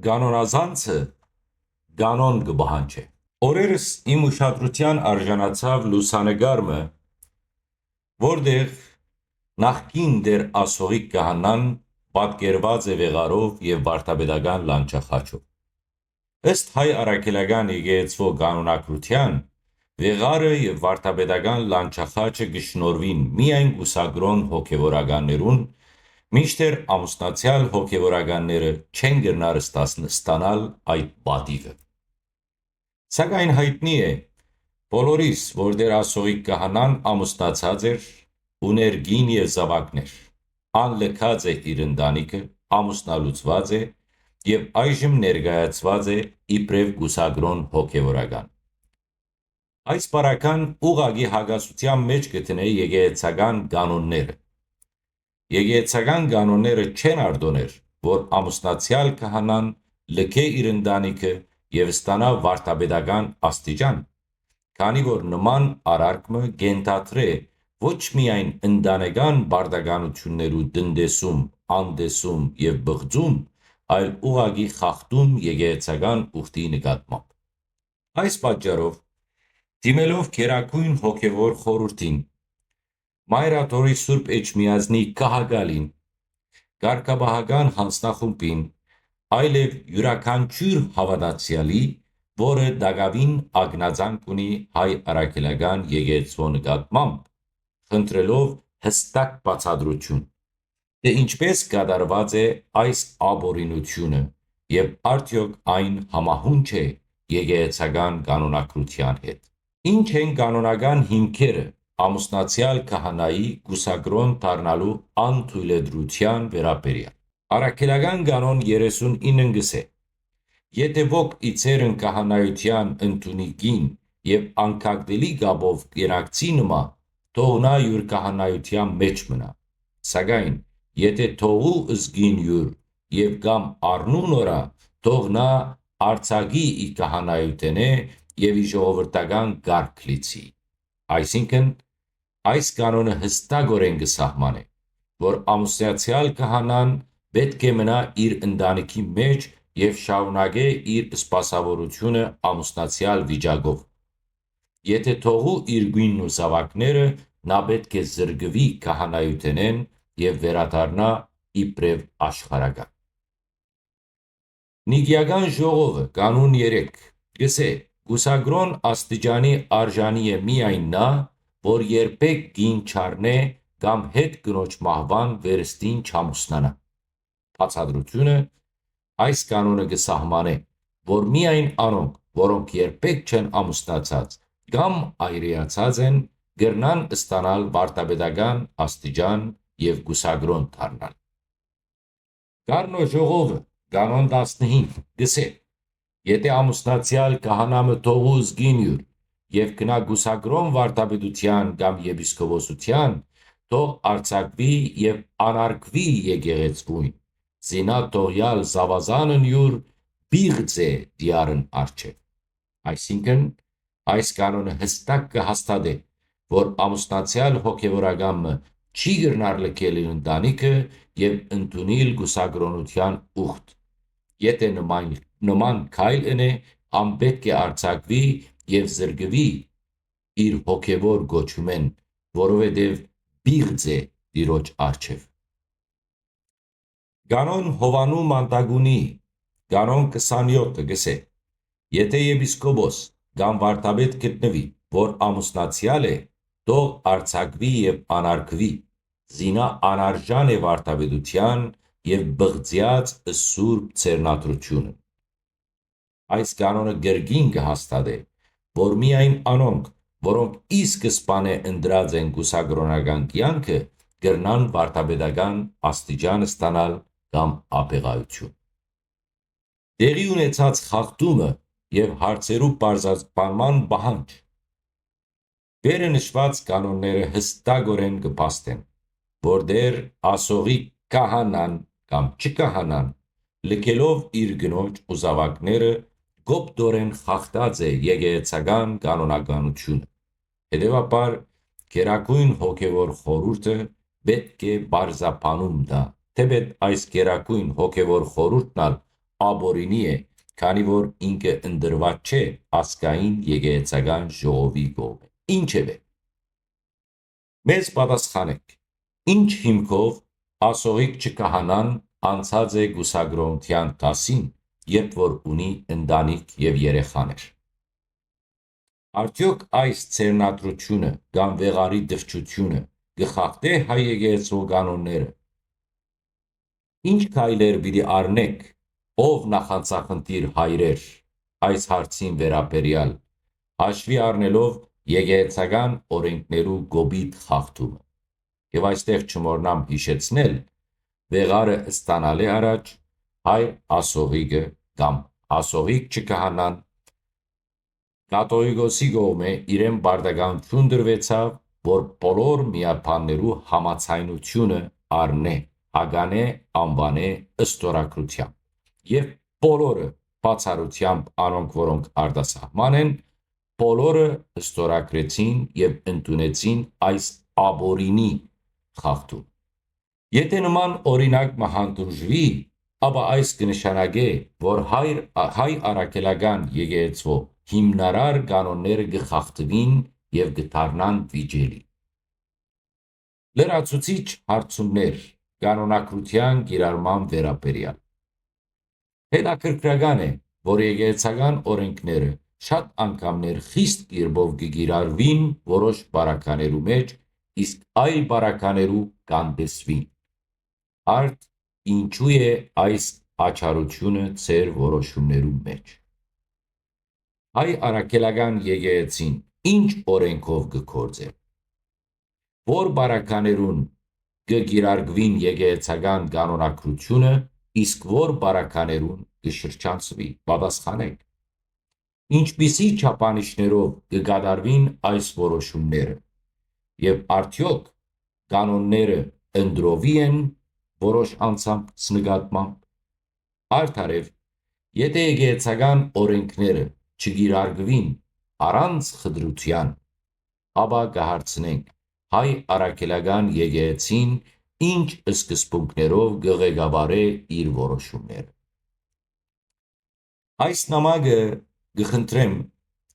Կանոնազանցը կանոն կբահանջե։ Օրերս իմ ուշադրության արժանացավ լուսանկարը, որտեղ նախկին դեր ասողիկ կահանան պատկերված է վեղարով եւ վարդապետական լանջախաչով։ Ըստ հայ առաքելական եկեղեցու կանոնակրության, վեղարը եւ վարդապետական լանջախաչը գշնորվին միայն գուսագրոն հոգեվորականներուն, մինչդեռ ամուսնացյալ հոգեվորականները չեն գնար ստանալ այդ պատիվը։ Սակայն հայտնի է բոլորիս, որ դեր ասողիկ կահանան ամուսնացած էր, ուներ գին եւ զավակներ, անլքած է իր ընտանիքը, ամուսնալուծված է եւ այժմ ներկայացված է իբրև գուսագրոն հոգեվորական։ Այս բարական ուղագի հագասության մեջ գտնե եկեղեցական կանոնները։ Եկեղեցական կանոնները չեն արտոներ, որ ամուսնացյալ կահանան լքե իր ընտանիքը եւ ստանա վարդապետական աստիճան, քանի որ նման արարքը գենթատրե ոչ միայն ընտանեկան բարդականություններու տնտեսում, անդեսում եւ բղձում, այլ ուղագի խախտում եկեղեցական ուխտի նկատմամբ։ Այս պատճառով, դիմելով Գերագույն հոգևոր խորհրդին, Մայրաթորի Սուրբ Էջմիածնի կահակալին, Կարգապահական հանձնախումբին, այլև յուրաքանչյուր հավատացյալի, որը դակավին ագնացանք ունի հայ առաքելական եկեղեցու նկատմամբ, խնդրելով հստակ բացատրություն, թե ինչպես կատարված է այս ապօրինությունը եւ արդյոք այն համահունչ է եկեղեցական կանոնակրության հետ։ Ինչ են կանոնական հիմքերը ամուսնացյալ քահանայի գուսագրոն դառնալու անթույլատրության վերաբերյալ։ Առաքելական կանոն 39-ն գսե. Եթե ոք իցերն քահանայության ընդունիկին եւ անկագդելի գաբով կերակցի նմա, թող նա յուր քահանայության մեջ մնա։ Սակայն եթե թողու զգին յուր եւ կամ առնուն օրա, թող նա արցագի ի քահանայութենե եւ ի ժողովրդական կարգ լիցի։ Այսինքն, այս կանոնը հստակորեն կսահմանե, որ ամուսնացյալ քահանան պետք է մնա իր ընտանիքի մեջ եւ շարունակե իր սպասավորությունը ամուսնացյալ վիճակով։ Եթե թողու իր գույնն ու զավակները, նա պետք է զրկվի քահանայութենեն եւ վերադառնա իբրև աշխարհական։ Նիկիական ժողովը կանոն 3 գսե. Գուսագրոն աստիճանի արժանի է միայն նա, որ երբեք գին չառնե կամ հետ կնոջ մահվան վերստին չամուսնանա։ Բացատրությունը այս կանոնը կսահմանե, որ միայն անոնք, որոնք երբեք չեն ամուսնացած կամ այրիացած են, գրնան ստանալ վարդապետական աստիճան եւ գուսագրոն դառնալ։ Գառնո ժողովը կանոն 15 գսե. Եթե ամուսնացյալ քահանամը թողու զգին յուր եւ գնա գուսագրոն վարդապետության կամ եպիսկոպոսության, թող արձակվի եւ անարգվի եկեղեցվույն, զինա թողյալ զավազանն յուր բիղձե դիարն արջե։ Այսինքն, այս կանոնը հստակ կհաստատե, որ ամուսնացյալ հոգևորականը չի գրնար լքել իր ընտանիքը եւ ընդունել գուսագրոնության ուխտ։ Եթե նման քայլ ընե, անպետք է արձակվի եւ զրկվի իր հոգևոր գոչումեն, որովհետեւ բիղձ է Տիրոջ առջև։ Կանոն Հովանու Մանտագունի կանոն 27-ը գսե. Եթե եպիսկոպոս կամ վարդապետ գտնվի, որ ամուսնացյալ է, թող արձակվի եւ անարգվի, զինա անարժան է վարդապետության եւ բղձյաց սուրբ ցերնադրությունը։ Այս կանոնը գրգին կհաստատե, որ միայն անոնք, որոնք ի սկզբանե ընտրած են գուսագրոնական կյանքը, գրնան վարդապետական աստիճան ստանալ կամ աբեղայություն։ Տեղի ունեցած խախտումը եւ հարցերու բարձրացման պահանջ։ Վերը նշված կանոնները հստակորեն կփաստեն, որ դեր ասողի քահանան կամ չքահանան, լքելով իր գնոջ ու զավակները, գոպտորեն խախտած է եկեղեցական կանոնականությունը։ Հետևաբար, Գերագույն հոգևոր խորհուրդը պետք է բարձրաբանում տա, թեպետ այս Գերագույն հոգևոր խորհուրդն աբորինի է, քանի որ ինքը ընդրված չէ ազգային եկեղեցական ժողովի կողմէ։ Ինչևէ, մեզ պատասխանեք, ինչ հիմքով ասողիկ չքահանան անցած է գուսագրոնության դասին, երբ որ ունի ընտանիք և երեխաներ։ Արդյոք այս ցերնադրությունը կամ վեղարի դրճությունը կխախտե հայ եկեղեցու կանոնները։ Ինչ քայլեր պիտի առնեք, ով նախանցախնդիր հայրեր, այս հարցին վերաբերյալ, հաշվի առնելով եկեղեցական օրենքներու կոպիտ խախտումը։ Եվ այստեղ չմոռնամ հիշեցնել, վեղարը ստանալի առաջ հայ ասողիկը կամ ասողիկ չքահանան կաթողիկոսի կողմէ իրեն պարտականություն դրվեցավ, որ բոլոր միաբաններու համաձայնությունը առնե, հականե անվանե ստորագրությամբ, և բոլորը բացառությամբ անոնք, որոնք արտասահման են, բոլորը ստորագրեցին և ընդունեցին այս աբորինի խախտում։ Եթե նման օրինակ մահանտուժվի, ապա այս կնշանակե, որ հայ առաքելական եկեղեցու հիմնարար կանոնները կխախտվին և կդառնան վիճելի։ Լրացուցիչ հարցումներ կանոնակրության կիրառման վերաբերյալ։ Հետաքրքրական է, որ եկեղեցական օրենքները շատ անգամներ խիստ կերպով կկիրառվին որոշ պարագաներու մեջ, իսկ այլ պարագաներու կանտեսվին։ Արդ ինչու է այս աչարությունը ձեր որոշումներու մեջ։ Հայ առաքելական եկեղեցին ինչ օրենքով կգործե։ Որ պարագաներուն կկիրառվին եկեղեցական կանոնակրությունը, իսկ որ պարագաներուն կշրջանցվի, պատասխանեք։ Ինչպիսի չափանիշներով կկատարվին այս որոշումները, և արդյոք կանոնները ընտրովի են որոշ անձանց նկատմամբ։ Արդարև, եթե եկեղեցական օրենքները չկիրառվին առանց խտրության, ապա կհարցնենք հայ առաքելական եկեղեցին ինչ սկզբունքներով կղեկավարե իր որոշումները։ Այս նամակը կխնդրեմ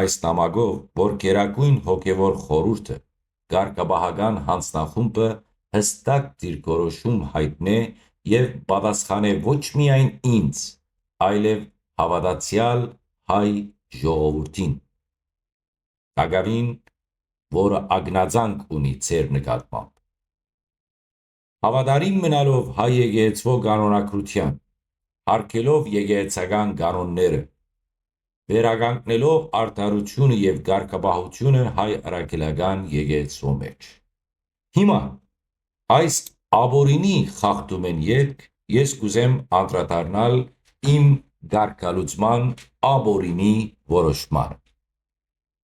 այս նամակով, որ Գերագույն հոգևոր խորհուրդը կարգապահական հանձնախումբը հստակ դիրքորոշում հայտնե և պատասխանե ոչ միայն ինձ, այլև հավատացյալ հայ ժողովրդին, տակավին, որը ակնածանք ունի ձեր նկատմամբ։ Հավատարիմ մնալով հայ եկեղեցու կանոնակրության, հարգելով եկեղեցական կանոնները, վերականգնելով արդարությունը և կարգապահությունը հայ առաքելական եկեղեցու մեջ։ Հիմա այս աբորինի խախտումեն ետք ես կուզեմ անդրադառնալ իմ կարգալուծման աբորինի որոշմանը։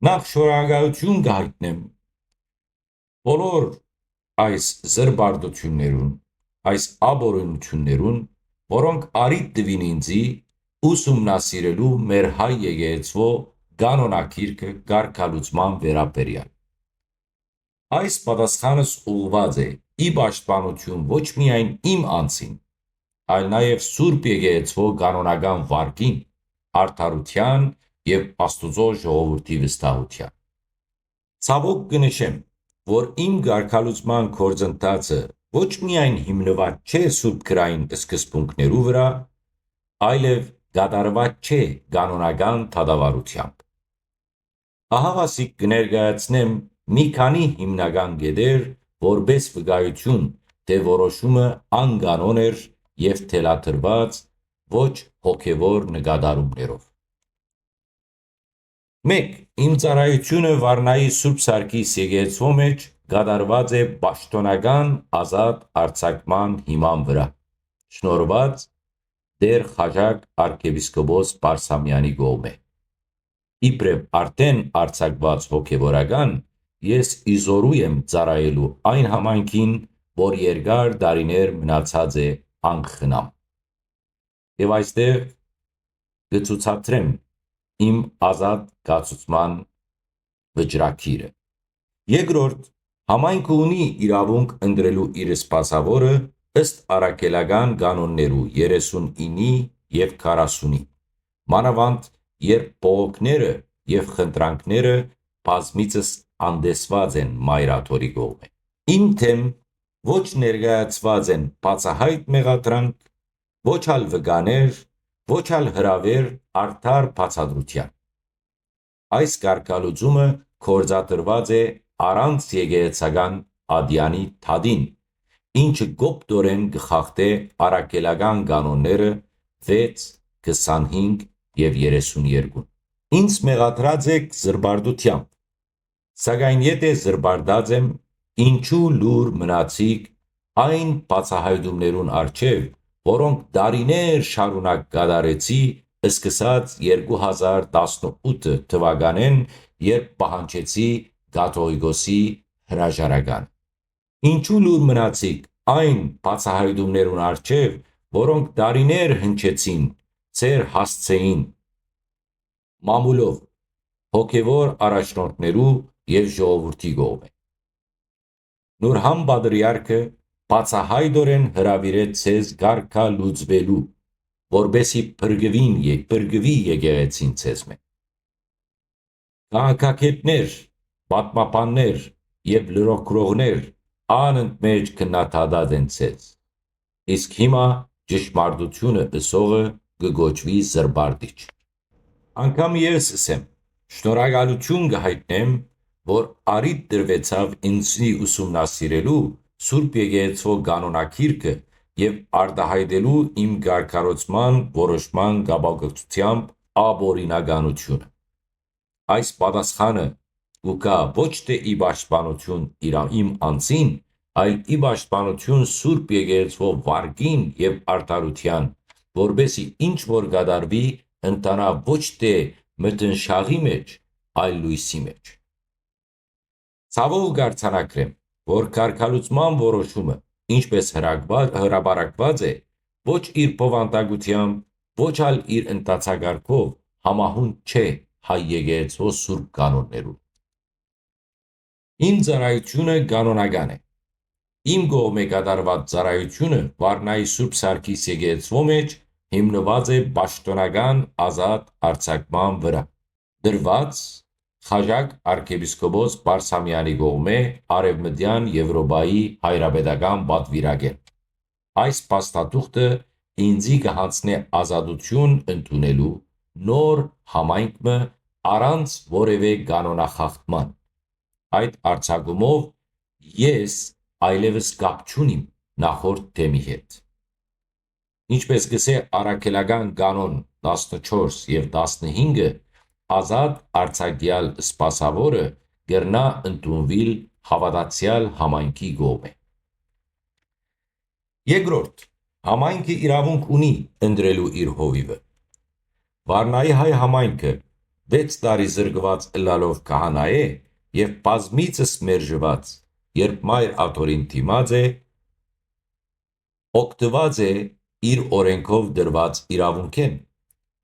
Նախ շնորհակալություն կհայտնեմ բոլոր այս զրպարտություններուն, այս աբորինություններուն, որոնք առիթ տվին ինձի ուսումնասիրելու մեր հայ եկեղեցու կանոնակիրքը կարգալուծման վերաբերյալ։ Այս պատասխանս ուղղված է ի պաշտպանություն ոչ միայն իմ անձին, այլ նաև Սուրբ եկեղեցու կանոնական վարկին, արդարության և Աստուծո ժողովրդի վստահության։ Ցավոք կնշեմ, որ իմ կարգալուծման գործընթացը ոչ միայն հիմնված չէ սուրբգրային սկզբունքներու վրա, այլև կատարված չէ կանոնական դատավարությամբ։ Ահավասիկ կներկայացնեմ մի քանի հիմնական կետեր, որպես վկայություն, թե որոշումը անկանոն էր և թելադրված ոչ հոգևոր նկատառումներով։ 1. Իմ ծառայությունը Վառնայի Սուրբ Սարգիս եկեղեցու մեջ կատարված է պաշտոնական ազատ արձակման հիման վրա, շնորհված Տեր Խաչակ arczepiskopos Բարսամյանի կողմէ։ Իբրև արդեն արձակված հոգևորական, ես իզորու եմ ծառայելու այն համայնքին, որ երկար տարիներ մնացած է անխնամ։ Եվ այստեղ կցուցադրեմ իմ ազատ կացուցման վճռագիրը։ Երկրորդ, համայնքը ունի իրավունք ընտրելու իր սպասավորը ըստ առաքելական կանոններու 39-ի և 40-ի, մանավանդ երբ բողոքները և խնդրանքները բազմիցս անդեսված են մայրաթորի կողմէ։ Իմ թեմ ոչ ներկայացված են բացահայտ մեղադրանք, ոչ ալ վկաներ, ոչ ալ հրավեր արդար բացատրության։ Այս կարգալուծումը գործադրված է առանց եկեղեցական ադյանի թադին, ինչը կոպտորեն կխախտե առաքելական կանոնները 6, 25 և 32։ Ինձ մեղադրած եք զրբարտությամբ, սակայն եթե զրբարտած եմ, ինչու լուր մնացիք այն բացահայտումներուն առջև, որոնք տարիներ շարունակ կատարեցի, սկսած 2018 թվականեն, երբ պահանջեցի կաթողիկոսի հրաժարականը։ Ինչու լուր մնացիք այն բացահայտումներուն առջև, որոնք տարիներ հնչեցին ձեր հասցեին մամուլով, հոգևոր առաջնորդներու և ժողովրդի կողմէ։ Նուրհան Պատրիարքը բացահայտորեն հրավիրեց ձեզ կարգալուծվելու, որպեսզի փրկվի եկեղեցին ձեզմէ։ Քաղաքագետներ, պատմաբաններ և լրագրողներ անընդմեջ քննադատած են ձեզ, իսկ հիմա ճշմարտությունը ըսողը կգոչվի զրբարտիչ։ Անգամ ես ասեմ, շնորհակալություն կհայտնեմ, որ առիթ տրվեցավ ինձնի ուսումնասիրելու Սուրբ Եկեղեցու կանոնագիրքը և արտահայտելու իմ կարգառուցման որոշման կապակցությամբ ապօրինականությունը։ Այս պատասխանը կգա ոչ թե ի պաշտպանություն իմ անձին, այլ ի պաշտպանություն Սուրբ Եկեղեցու վարկին և արդարության, որպեսզի ինչ որ կատարվի, ընթանա ոչ թե մթնշաղի մեջ, այլ լույսի մեջ։ Ցավով կարձանագրեմ, որ կարգալուծման որոշումը, ինչպես հրապարակված է, ոչ իր բովանդակությամբ, ոչ ալ իր ընթացակարգով համահունչ չէ հայ եկեղեցու սուրբ կանոններուն։ Իմ ծառայությունը կանոնական է։ Իմ կողմէ կատարված ծառայությունը Վարնայի Սուրբ Սարգիս եկեղեցու մեջ հիմնված է պաշտոնական ազատ արձակման վրա, դրված Խաժակ arczepiskopos Բարսամյանի կողմէ Արևմտյան Եվրոպայի հայրապետական պատվիրակեն։ Այս փաստաթուղթը ինձի կհանձնե ազատություն ընդունելու նոր համայնքը առանց որևէ կանոնախախտման։ Այդ արձակումով ես այլևս կապ չունիմ նախորդ թեմի հետ։ Ինչպես կսե առաքելական կանոն 14 և 15-ը, ազատ արձակյալ սպասավորը կրնա ընդունվիլ հավատացյալ համայնքի կողմէ։ Երկրորդ, համայնքը իրավունք ունի ընտրելու իր հովիվը։ Վարնայի հայ համայնքը 6 տարի զրկված ըլլալով քահանայե և բազմիցս մերժված, երբ մայր աթոռին դիմած է, օգտված է իր օրենքով տրված իրավունքեն։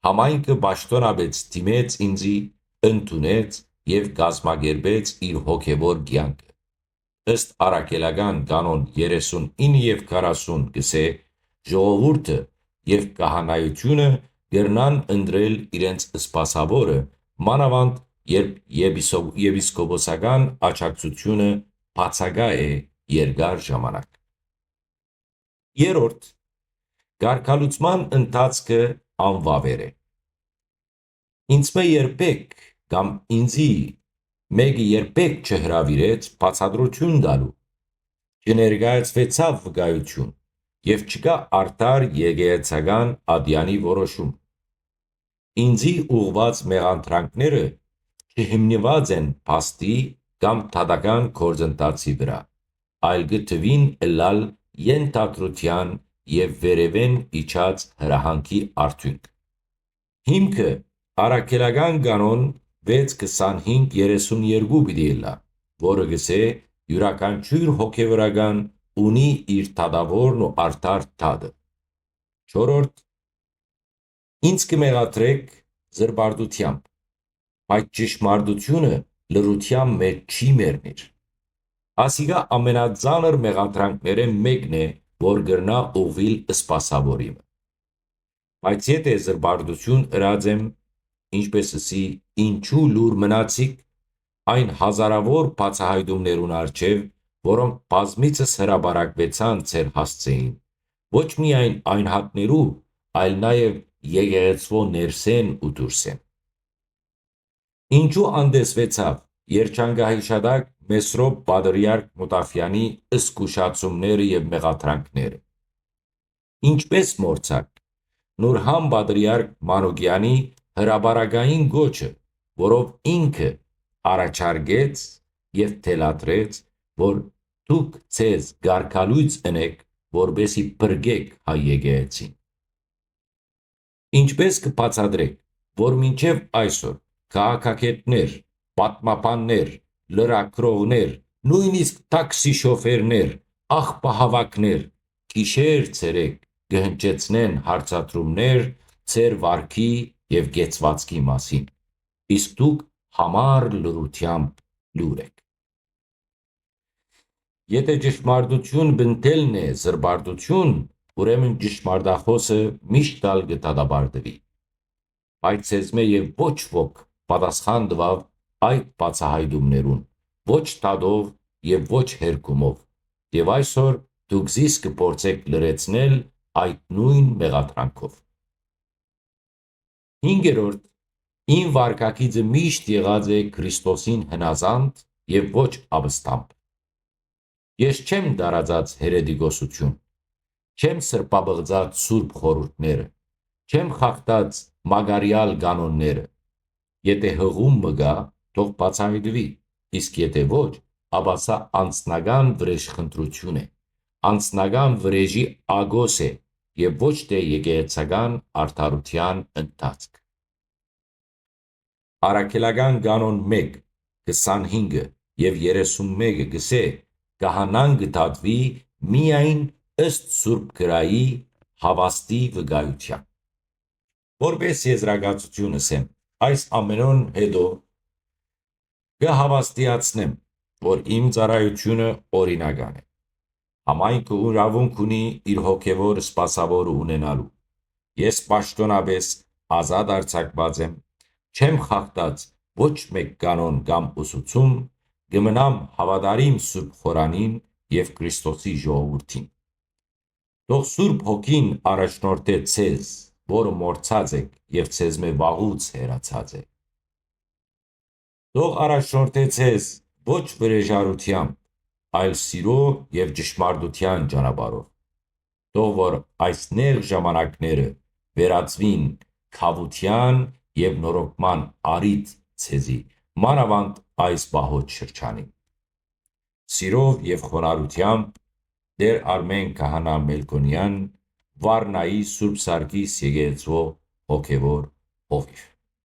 Համայնքը պաշտոնապես դիմեց ինձի, ընդունեց և կազմակերպեց իր հոգևոր կյանքը։ Ըստ առաքելական կանոն 39 և 40 կսե, ժողովուրդը և քահանայությունը կրնան ընտրել իրենց սպասավորը, մանավանդ երբ եպիսկոպոսական աջակցությունը բացակա է երկար ժամանակ։ Երրորդ, կարգալուծման ընթացքը անվավեր է։ Ինձմէ երբեք կամ ինձի մեկը երբեք չհրավիրեց բացատրություն տալու, չներկայացվեցավ վկայություն և չկա արդար եկեղեցական ադյանի որոշում։ Ինձի ուղղված մեղադրանքները չհիմնված են փաստի կամ դատական գործընթացի վրա, այլ կթվին ըլլալ ենթադրության և վերևեն իջած հրահանգի արդյունք։ Հիմքը առաքելական կանոն 6.25.32 պիտի ըլլա, որը կսե յուրաքանչյուր հոգևորական ունի իր դատավորն ու արդար դատը։ Չորրորդ, ինձ կմեղադրեք զրբարտությամբ, բայց ճշմարտությունը լռության մեջ չի մեռնիլ։ Ասիկա ամենածանր մեղադրանքներէն մեկն է, որ կրնա ուղղիլ սպասավորիմը։ Բայց եթե զրբարդություն ըրած եմ, ինչպես ասի, ինչու լուր մնացիք, այն հազարավոր բացահայտումներուն առջև, որոնք բազմիցս հրաբարակվեցան ձեր հասցեին, ոչ միայն այն հատներու, այլ նաև եկեղեցվո ներսեն ու դուրսեն։ Ինչու անդեսվեցավ երջանկահիշադակ Մեսրոպ Պատրիարք Մոտաֆյանի զգուշացումները և մեղադրանքները։ Ինչպես մոռցաք Նուրհան Պատրիարք Մանուկյանի հրաբարակային գոչը, որով ինքը առաջարկեց և թելադրեց, որ դուք ձեզ գարգալույց ընեք, որպեսզի փրկեք հայ եկեղեցին։ Ինչպես կբացատրեք, որ մինչև այսօր քաղաքագետներ, պատմաբաններ, լրագրողներ, նույնիսկ տաքսի շոֆերներ, աղբահավաքներ գիշեր-ցերեկ կհնչեցնեն հարցադրումներ ձեր վարքի և կեցվածքի մասին, իսկ դուք համառ լրությամբ լուր եք։ Եթե ճշմարտություն բնտելն է զրբարդություն, ուրեմն ճշմարտախոսը միշտ ալ կդատապարտվի։ Բայց սեզմե և ոչ ոք պատասխան տվավ այդ բացահայտումներուն, ոչ դատով և ոչ հերքումով, և այսօր դուք զիս կփորձեք լրացնել այդ նույն մեղադրանքով։ 5. Իմ վարքագիծը միշտ եղած է Քրիստոսին հնազանդ և ոչ ապստամբ։ Ես չեմ տարածած հերետիկոսություն, չեմ սրբապղծած սուրբ խորհուրդները, չեմ խախտած մագարյալ կանոնները։ Եթե հղում մը գա, թող բացահայտվի, իսկ եթե ոչ, ապա սա անձնական վրեժխնդրություն է, անձնական վրեժի ագոս է և ոչ թե եկեղեցական արդարության ընթացք։ Առաքելական կանոն 1, 25 և 31-ը գսե կահանան կդատվի միայն ըստ Սուրբ գրայի հավաստի վկայության։ Որպես եզրակացություն ասեմ, այս ամենուն հետո կհավաստիացնեմ, որ իմ ծառայությունը օրինական է։ Համայնքը իրավունք ունի իր հոգևոր սպասավորը ունենալու։ Ես պաշտոնապես ազատ արձակված եմ, չեմ խախտած ոչ մեկ կանոն կամ ուսուցում, կմնամ հավատարիմ Սուրբ Խորանին և Քրիստոսի ժողովրդին։ Թող Սուրբ Հոգին առաջնորդե ձեզ, որը մոռցած եք և ձեզմե վաղուց հեռացած է։ Թող առաջնորդե ձեզ ոչ վրեժարությամբ, այլ սիրո և ճշմարտության ճանապարհով։ Թող որ այս նեղ ժամանակները վերածվին քավության և նորոգման առիթ ձեզի, մանավանդ այս վաղոց շրջանին։ Սիրով և խոնարհությամբ Տեր Արմեն Քահանա Մելքոնյան, Վառնայի Սուրբ Սարգիս եկեղեցու հոգևոր հովիվ։